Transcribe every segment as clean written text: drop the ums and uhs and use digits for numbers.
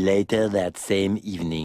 Later that same evening.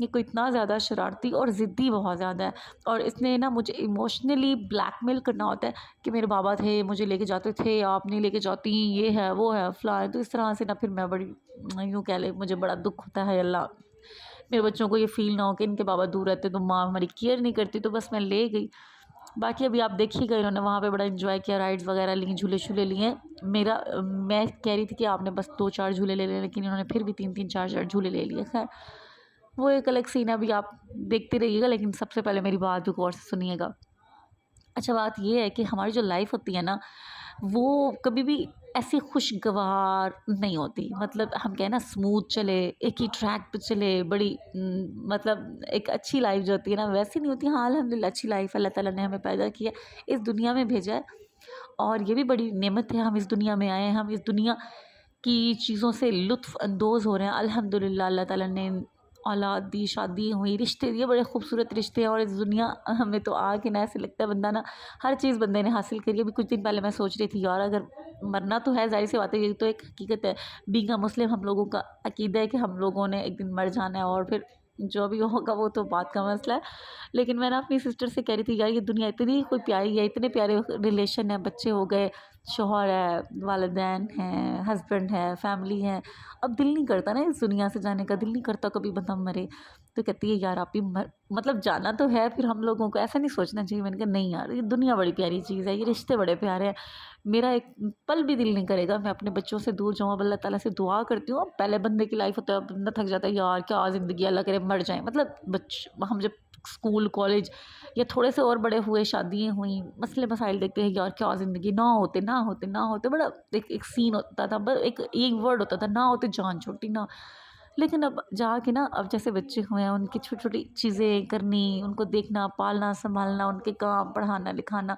یہ کوئی اتنا زیادہ شرارتی اور ضدی بہت زیادہ ہے، اور اس نے نا مجھے ایموشنلی بلیک میل کرنا ہوتا ہے کہ میرے بابا تھے، مجھے لے کے جاتے تھے، آپ نہیں لے کے جاتی، یہ ہے وہ ہے فلاں، تو اس طرح سے نا پھر میں بڑی یوں کہہ لے مجھے بڑا دکھ ہوتا ہے، اللہ میرے بچوں کو یہ فیل نہ ہو کہ ان کے بابا دور رہتے تو ماں ہماری کیئر نہیں کرتی، تو بس میں لے گئی۔ باقی ابھی آپ دیکھ ہی گئے، انہوں نے وہاں پہ بڑا انجوائے کیا، رائڈس وغیرہ لیں، جھولے شولے لیے۔ میں کہہ رہی تھی کہ آپ نے بس 2-4 جھولے لے لیں، لیکن انہوں نے پھر بھی 3-3 4-4 جھولے لے لیے۔ خیر وہ ایک الگ سین ہے، ابھی آپ دیکھتے رہیے گا، لیکن سب سے پہلے میری بات بھی غور سے سنیے گا۔ اچھا بات یہ ہے کہ ہماری جو لائف ہوتی ہے نا وہ کبھی بھی ایسی خوشگوار نہیں ہوتی، مطلب ہم کہیں نا اسموتھ چلے، ایک ہی ٹریک پہ چلے، بڑی مطلب ایک اچھی لائف جو ہوتی ہے نا ویسی نہیں ہوتی۔ ہاں الحمدللہ اچھی لائف اللہ تعالیٰ نے ہمیں پیدا کیا، اس دنیا میں بھیجا ہے، اور یہ بھی بڑی نعمت ہے ہم اس دنیا میں آئے ہیں، ہم اس دنیا کی چیزوں سے لطف اندوز ہو رہے ہیں الحمدللہ۔ اللہ تعالیٰ نے اولاد دی، شادی ہوئی، رشتے دیے، بڑے خوبصورت رشتے ہیں، اور اس دنیا ہمیں تو آ کے نا ایسے لگتا ہے بندہ نا ہر چیز بندے نے حاصل کری۔ ابھی کچھ دن پہلے میں سوچ رہی تھی یار اگر مرنا تو ہے، ظاہر سی بات ہے، یہ تو ایک حقیقت ہے، بینگ اے مسلم ہم لوگوں کا عقیدہ ہے کہ ہم لوگوں نے ایک دن مر جانا ہے، اور پھر جو بھی ہوگا وہ تو بات کا مسئلہ ہے۔ لیکن میں نا اپنی سسٹر سے کہہ رہی تھی یار یہ دنیا اتنی کوئی پیاری ہے، اتنے پیارے ریلیشن ہیں، بچے ہو گئے، شوہر ہے، والدین ہیں، ہسبینڈ ہے، فیملی ہے، اب دل نہیں کرتا نا اس دنیا سے جانے کا، دل نہیں کرتا کبھی بندہ مرے۔ تو کہتی ہے یار آپ بھی مطلب جانا تو ہے، پھر ہم لوگوں کو ایسا نہیں سوچنا چاہیے۔ میں نے کہا نہیں یار یہ دنیا بڑی پیاری چیز ہے، یہ رشتے بڑے پیارے ہیں، میرا ایک پل بھی دل نہیں کرے گا میں اپنے بچوں سے دور جاؤں۔ اب اللہ تعالیٰ سے دعا کرتی ہوں، پہلے بندے کی لائف ہوتا ہے، بندہ تھک جاتا ہے یار کیا زندگی، اللہ کرے مر جائیں، مطلب ہم جب اسکول کالج یا تھوڑے سے اور بڑے ہوئے، شادیاں ہوئیں، مسئلے مسائل دیکھتے ہیں یار کیا زندگی، نہ ہوتے نہ ہوتے نہ ہوتے، بڑا ایک سین ہوتا تھا، بس ایک ورڈ ہوتا تھا نہ ہوتے، جان چھوٹی نہ۔ لیکن اب جا کے نا اب جیسے بچے ہوئے ہیں ان کی چھوٹی چھوٹی چیزیں کرنی، ان کو دیکھنا، پالنا سنبھالنا، ان کے کام، پڑھانا لکھانا،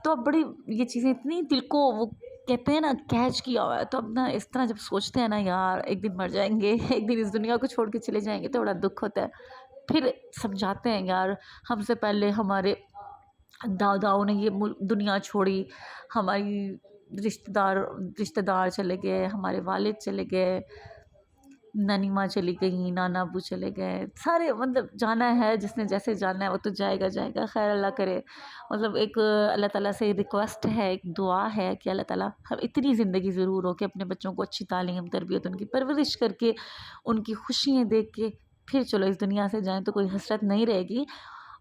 تو اب بڑی یہ چیزیں اتنی دل کو وہ کہتے ہیں نا کیچ کیا ہوا ہے۔ تو اب نا اس طرح جب سوچتے ہیں نا یار ایک دن مر جائیں گے، ایک دن اس دنیا کو چھوڑ کے چلے جائیں گے، تو بڑا دکھ ہوتا ہے۔ پھر سمجھاتے ہیں یار ہم سے پہلے ہمارے داداؤں نے یہ دنیا چھوڑی، ہماری رشتہ دار چلے گئے، ہمارے والد چلے گئے، نانی ماں چلی گئی، نانا ابو چلے گئے، سارے مطلب جانا ہے، جس نے جیسے جانا ہے وہ تو جائے گا جائے گا۔ خیر اللہ کرے، مطلب ایک اللہ تعالیٰ سے ریکویسٹ ہے، ایک دعا ہے کہ اللہ تعالیٰ ہم اتنی زندگی ضرور ہو کہ اپنے بچوں کو اچھی تعلیم تربیت، ان کی پرورش کر کے، ان کی خوشیاں دیکھ کے پھر چلو اس دنیا سے جائیں، تو کوئی حسرت نہیں رہے گی۔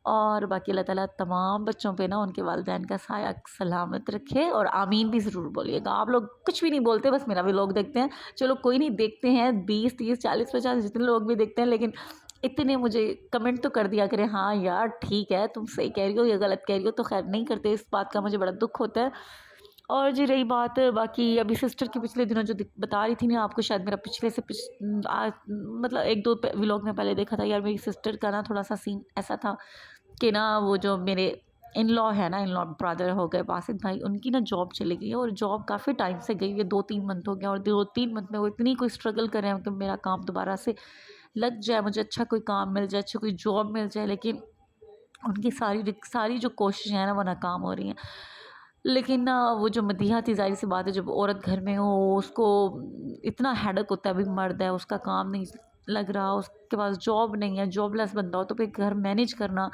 اور باقی اللہ تعالیٰ تمام بچوں پہ نا ان کے والدین کا سایہ سلامت رکھے، اور آمین بھی ضرور بولیے گا۔ آپ لوگ کچھ بھی نہیں بولتے، بس میرا بھی لوگ دیکھتے ہیں، چلو کوئی نہیں، دیکھتے ہیں 20 30 40 50 جتنے لوگ بھی دیکھتے ہیں، لیکن اتنے مجھے کمنٹ تو کر دیا کریں ہاں یار ٹھیک ہے تم صحیح کہہ رہی ہو یا غلط کہہ رہی ہو، تو خیر نہیں کرتے، اس بات کا مجھے بڑا دکھ ہوتا ہے۔ اور جی رہی بات باقی ابھی سسٹر کی پچھلے دنوں جو بتا رہی تھی نا آپ کو، شاید میرا پچھلے سے مطلب 1-2 ولاگ میں پہلے دیکھا تھا، یار میری سسٹر کا نا تھوڑا سا سین ایسا تھا کہ نا وہ جو میرے ان لا ہے نا، ان لا برادر ہو گئے باسط بھائی، ان کی نا جاب چلی گئی ہے، اور جاب کافی ٹائم سے گئی ہے، 2-3 منتھ ہو گیا، اور 2-3 منتھ میں وہ اتنی کوئی اسٹرگل کر رہے ہیں کہ میرا کام دوبارہ سے لگ جائے، مجھے اچھا کوئی کام مل جائے، اچھی کوئی جاب مل جائے، لیکن ان کی ساری جو کوششیں ہیں نا وہ ناکام ہو رہی ہیں۔ لیکن نا وہ جو مدیحہ تھی، ظاہر سی بات ہے جب عورت گھر میں ہو اس کو اتنا ہیڈک ہوتا ہے، ابھی مرد ہے اس کا کام نہیں لگ رہا، اس کے پاس جاب نہیں ہے، جاب لیس بندہ ہو، تو پھر گھر مینیج کرنا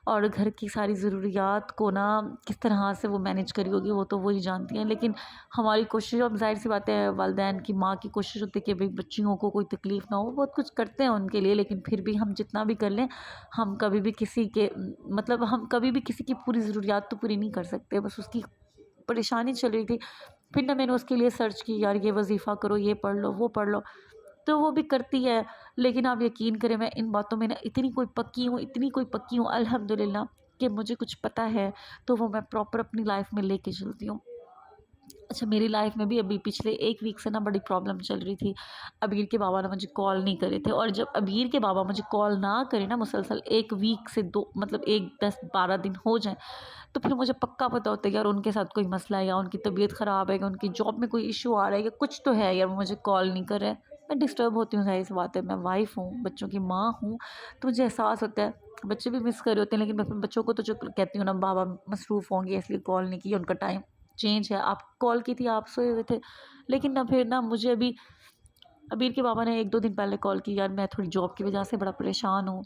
اور گھر کی ساری ضروریات کو نا کس طرح سے وہ مینیج کری ہوگی وہ تو وہی جانتی ہیں۔ لیکن ہماری کوشش، اب ظاہر سی بات ہے والدین کی، ماں کی کوشش ہوتی ہے کہ بھئی بچیوں کو کوئی تکلیف نہ ہو، بہت کچھ کرتے ہیں ان کے لیے، لیکن پھر بھی ہم جتنا بھی کر لیں ہم کبھی بھی کسی کے مطلب ہم کبھی بھی کسی کی پوری ضروریات تو پوری نہیں کر سکتے۔ بس اس کی پریشانی چل رہی تھی، پھر نہ میں نے اس کے لیے سرچ کی یار یہ وظیفہ کرو، یہ پڑھ لو، وہ پڑھ لو، تو وہ بھی کرتی ہے۔ لیکن آپ یقین کریں میں ان باتوں میں نا اتنی کوئی پکی ہوں الحمدللہ کہ مجھے کچھ پتہ ہے تو وہ میں پراپر اپنی لائف میں لے کے چلتی ہوں۔ اچھا میری لائف میں بھی ابھی پچھلے 1 ویک سے نا بڑی پرابلم چل رہی تھی، ابیر کے بابا نے مجھے کال نہیں کرے تھے، اور جب ابیر کے بابا مجھے کال نہ کرے نا مسلسل 1 ویک سے 2 مطلب 10-12 دن ہو جائیں، تو پھر مجھے پکا پتہ ہوتا ہے یار ان کے ساتھ کوئی مسئلہ ہے، یا ان کی طبیعت خراب ہے، یا ان کی جاب میں کوئی ایشو آ رہا ہے، یا کچھ تو ہے یار، وہ مجھے کال نہیں کر رہے۔ میں ڈسٹرب ہوتی ہوں، ظاہر سی بات ہے، میں وائف ہوں، بچوں کی ماں ہوں، تو مجھے احساس ہوتا ہے، بچے بھی مس کر رہے ہوتے ہیں، لیکن میں اپنے بچوں کو تو جو کہتی ہوں نا بابا مصروف ہوں گے اس لیے کال نہیں کی، ان کا ٹائم چینج ہے، آپ کال کی تھی آپ سوئے ہوئے تھے، لیکن نہ پھر نہ مجھے ابھی ابیر کے بابا نے 1-2 دن پہلے کال کی، یار میں تھوڑی جاب کی وجہ سے بڑا پریشان ہوں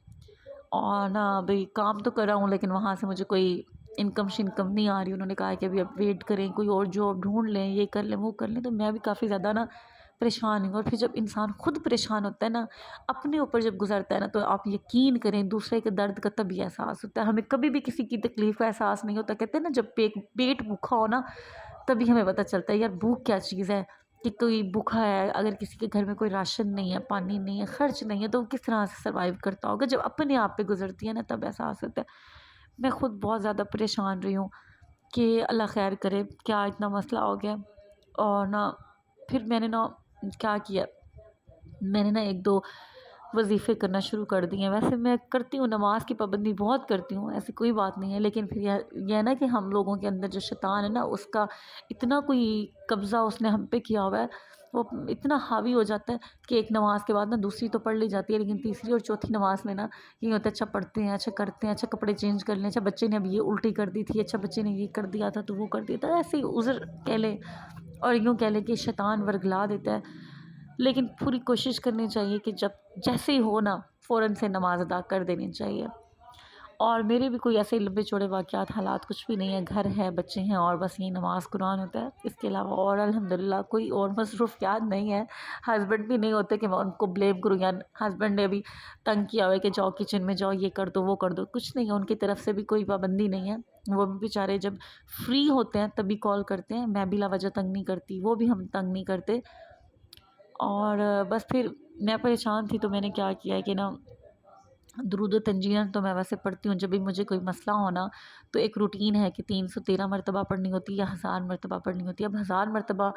اور نا بھئی کام تو کر رہا ہوں لیکن وہاں سے مجھے کوئی انکم شنکم نہیں آ رہی. انہوں نے کہا کہ ابھی اب ویٹ کریں، کوئی اور جاب ڈھونڈ لیں، یہ کر لیں وہ کر لیں. تو میں بھی کافی زیادہ نا پریشان ہوں. اور پھر جب انسان خود پریشان ہوتا ہے نا، اپنے اوپر جب گزرتا ہے نا، تو آپ یقین کریں دوسرے کے درد کا تبھی احساس ہوتا ہے. ہمیں کبھی بھی کسی کی تکلیف کا احساس نہیں ہوتا. کہتے ہیں نا جب پیٹ بھوکا ہو نا تبھی ہمیں پتہ چلتا ہے یار بھوک کیا چیز ہے، کہ کوئی بھوکا ہے، اگر کسی کے گھر میں کوئی راشن نہیں ہے، پانی نہیں ہے، خرچ نہیں ہے، تو وہ کس طرح سے سروائیو کرتا ہوگا. جب اپنے آپ پہ گزرتی ہے نا تب احساس ہوتا ہے. میں خود بہت زیادہ پریشان رہی ہوں کہ اللہ خیر کرے، کیا اتنا مسئلہ ہو گیا. اور نا پھر میں نے نا کیا کیا، میں نے نا 1-2 وظیفے کرنا شروع کر دیے ہیں. ویسے میں کرتی ہوں، نماز کی پابندی بہت کرتی ہوں، ایسی کوئی بات نہیں ہے، لیکن پھر یہ ہے نا کہ ہم لوگوں کے اندر جو شیطان ہے نا، اس کا اتنا کوئی قبضہ اس نے ہم پہ کیا ہوا ہے، وہ اتنا حاوی ہو جاتا ہے کہ ایک نماز کے بعد نا دوسری تو پڑھ لی جاتی ہے، لیکن تیسری اور چوتھی نماز میں نا یہ ہوتا ہے اچھا پڑھتے ہیں، اچھا کرتے ہیں، اچھا کپڑے چینج کر لیں، اچھا بچے نے اب یہ الٹی کر دی تھی، اچھا بچے نے یہ کر دیا تھا تو وہ کر دیا تھا. ایسے ہی عذر کہہ لیں اور یوں کہہ لیں کہ شیطان ورگلا دیتا ہے. لیکن پوری کوشش کرنی چاہیے کہ جب جیسے ہی ہو نا فوراً سے نماز ادا کر دینی چاہیے. اور میرے بھی کوئی ایسے لمبے چوڑے واقعات حالات کچھ بھی نہیں ہے، گھر ہے، بچے ہیں، اور بس یہ نماز قرآن ہوتا ہے. اس کے علاوہ اور الحمدللہ کوئی اور مصروفیات نہیں ہے. ہسبینڈ بھی نہیں ہوتے کہ میں ان کو بلیم کروں، یا ہسبینڈ نے بھی تنگ کیا ہوا ہے کہ جاؤ کچن میں جاؤ، یہ کر دو وہ کر دو. کچھ نہیں ہے، ان کی طرف سے بھی کوئی پابندی نہیں ہے. وہ بھی بیچارے جب فری ہوتے ہیں تبھی کال کرتے ہیں. میں بلا وجہ تنگ نہیں کرتی، وہ بھی ہم تنگ نہیں کرتے. اور بس پھر میں پریشان تھی تو میں نے کیا کیا ہے کہ نا درود و تنجیاں تو میں ویسے پڑھتی ہوں. جب بھی مجھے کوئی مسئلہ ہونا تو ایک روٹین ہے کہ 313 مرتبہ پڑھنی ہوتی ہے یا 1000 مرتبہ پڑھنی ہوتی ہے. اب 1000 مرتبہ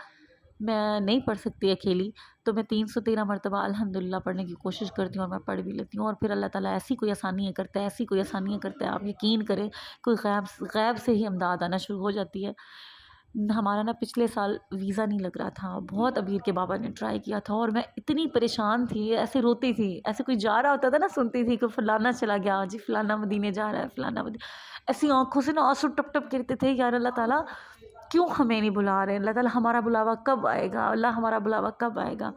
میں نہیں پڑھ سکتی اکیلی، تو میں 313 مرتبہ الحمدللہ پڑھنے کی کوشش کرتی ہوں، اور میں پڑھ بھی لیتی ہوں. اور پھر اللہ تعالیٰ ایسی کوئی آسانیاں کرتا ہے، ایسی کوئی آسانیاں کرتا ہے، آپ یقین کریں کوئی غیب سے ہی امداد آنا شروع ہو جاتی ہے. ہمارا نا پچھلے سال ویزا نہیں لگ رہا تھا، بہت ابیر کے بابا نے ٹرائی کیا تھا، اور میں اتنی پریشان تھی، ایسے روتی تھی. ایسے کوئی جا رہا ہوتا تھا نا، سنتی تھی کہ فلانا چلا گیا جی، فلانا مدینے جا رہا ہے، فلانا مدینے. ایسی آنکھوں سے نا آنسو ٹپ ٹپ گرتے تھے، یار اللہ تعالیٰ کیوں ہمیں نہیں بلا رہے، اللہ تعالیٰ ہمارا بلاوا کب آئے گا، اللہ ہمارا بلاوا کب آئے گا.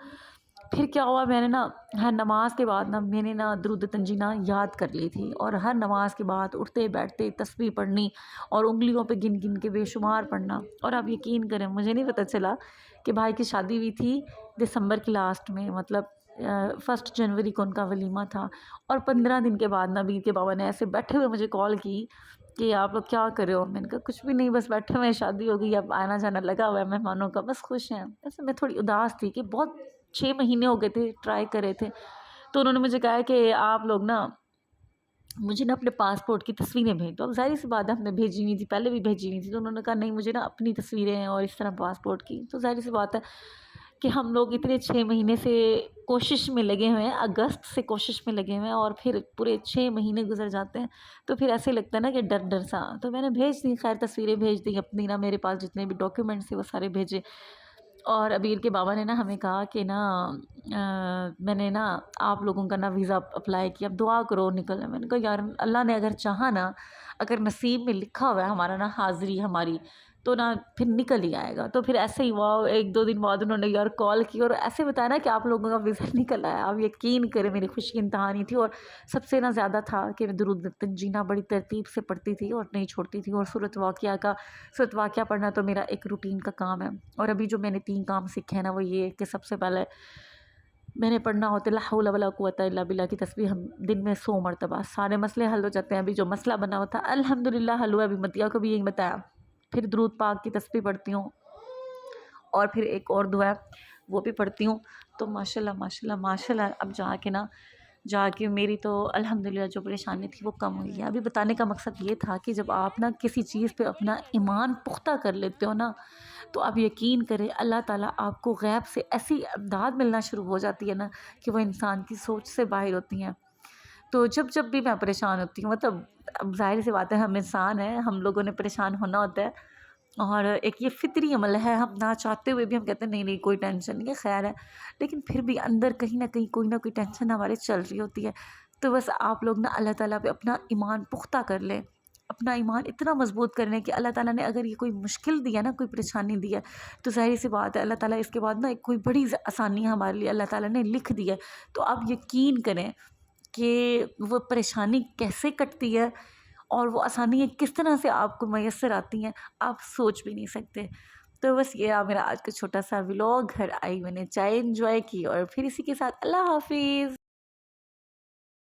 پھر کیا ہوا، میں نے نا ہر نماز کے بعد نا میں نے نا درود تنجینہ یاد کر لی تھی، اور ہر نماز کے بعد اٹھتے بیٹھتے تسبیح پڑھنی اور انگلیوں پہ گن گن کے بے شمار پڑھنا. اور آپ یقین کریں مجھے نہیں پتہ چلا کہ بھائی کی شادی ہوئی تھی دسمبر کی لاسٹ میں، مطلب 1 جنوری کو ان کا ولیمہ تھا. اور 15 دن کے بعد نبی کے بابا نے ایسے بیٹھے ہوئے مجھے کال کی کہ آپ لوگ کیا کر رہے ہو. میں نے کہا کچھ بھی نہیں، بس بیٹھے ہوئے، شادی ہو گئی، اب آنا جانا لگا ہوا ہے مہمانوں کا، بس خوش ہیں. ویسے میں تھوڑی اداس تھی کہ بہت 6 مہینے ہو گئے تھے ٹرائی کرے تھے. تو انہوں نے مجھے کہا کہ آپ لوگ نا مجھے نا اپنے پاسپورٹ کی تصویریں بھیج دو. اب ظاہر سی بات ہے ہم نے بھیجی ہوئی تھی، پہلے بھی بھیجی ہوئی تھی. تو انہوں نے کہا نہیں مجھے نا اپنی تصویریں ہیں اور اس طرح پاسپورٹ کی. تو ظاہر سی بات ہے کہ ہم لوگ اتنے 6 مہینے سے کوشش میں لگے ہوئے ہیں، اگست سے کوشش میں لگے ہوئے ہیں، اور پھر پورے 6 مہینے گزر جاتے ہیں. تو پھر ایسے لگتا ہے نا کہ ڈر ڈر سا. تو میں نے بھیج دی، خیر تصویریں بھیج دی اپنی نا، میرے پاس جتنے بھی ڈاکیومنٹس تھے وہ سارے بھیجے. اور ابیر کے بابا نے نا ہمیں کہا کہ نا میں نے نا آپ لوگوں کا نا ویزا اپلائی کیا، اب دعا کرو نکل. میں نے کہا یار اللہ نے اگر چاہا نا، اگر نصیب میں لکھا ہوا ہے ہمارا نا حاضری ہماری، تو نا پھر نکل ہی آئے گا. تو پھر ایسے ہی ہوا، 1-2 دن بعد انہوں نے یار کال کی اور ایسے بتایا نا کہ آپ لوگوں کا ویزا نکل آیا. آپ یقین کریں میری خوشی انتہا نہیں تھی. اور سب سے نا زیادہ تھا کہ میں درود تنجینہ بڑی ترتیب سے پڑھتی تھی اور نہیں چھوڑتی تھی. اور سورۃ واقعہ پڑھنا تو میرا ایک روٹین کا کام ہے. اور ابھی جو میں نے 3 کام سیکھے ہیں نا، وہ یہ کہ سب سے پہلے میں نے پڑھنا ہوتا ہے لا حول ولا قوت الا باللہ کی تسبیح ہم دن میں 100 مرتبہ. سارے مسئلے حل ہو جاتے ہیں. ابھی جو مسئلہ بنا ہوتا ہے الحمدللہ حل ہوا. ابھی مدیہ کو بھی یہی بتایا. پھر درود پاک کی تسبیح پڑھتی ہوں، اور پھر ایک اور دعا ہے وہ بھی پڑھتی ہوں. تو ماشاءاللہ اب جا کے میری تو الحمدللہ جو پریشانی تھی وہ کم ہوئی ہے. ابھی بتانے کا مقصد یہ تھا کہ جب آپ نا کسی چیز پہ اپنا ایمان پختہ کر لیتے ہو نا، تو آپ یقین کریں اللہ تعالیٰ آپ کو غیب سے ایسی امداد ملنا شروع ہو جاتی ہے نا کہ وہ انسان کی سوچ سے باہر ہوتی ہیں. تو جب بھی میں پریشان ہوتی ہوں، مطلب اب ظاہر سی بات ہے ہم انسان ہیں، ہم لوگوں نے پریشان ہونا ہوتا ہے، اور ایک یہ فطری عمل ہے. ہم نہ چاہتے ہوئے بھی ہم کہتے ہیں نہیں کوئی ٹینشن نہیں ہے، خیر ہے. لیکن پھر بھی اندر کہیں نہ کہیں کوئی نہ کوئی ٹینشن ہمارے چل رہی ہوتی ہے. تو بس آپ لوگ نا اللہ تعالیٰ پہ اپنا ایمان پختہ کر لیں، اپنا ایمان اتنا مضبوط کرنے کہ اللہ تعالیٰ نے اگر یہ کوئی مشکل دیا نا، کوئی پریشانی دی ہے، تو ظاہر سی بات ہے اللہ تعالیٰ اس کے بعد نا ایک کوئی بڑی آسانی ہمارے لیے اللہ تعالیٰ نے لکھ دی ہے. تو آپ یقین کریں کہ وہ پریشانی کیسے کٹتی ہے اور وہ آسانیاں کس طرح سے آپ کو میسر آتی ہیں، آپ سوچ بھی نہیں سکتے. تو بس یہ میرا آج کا چھوٹا سا ولاگ. گھر آئی میں نے چائے انجوائے کی، اور پھر اسی کے ساتھ اللہ حافظ.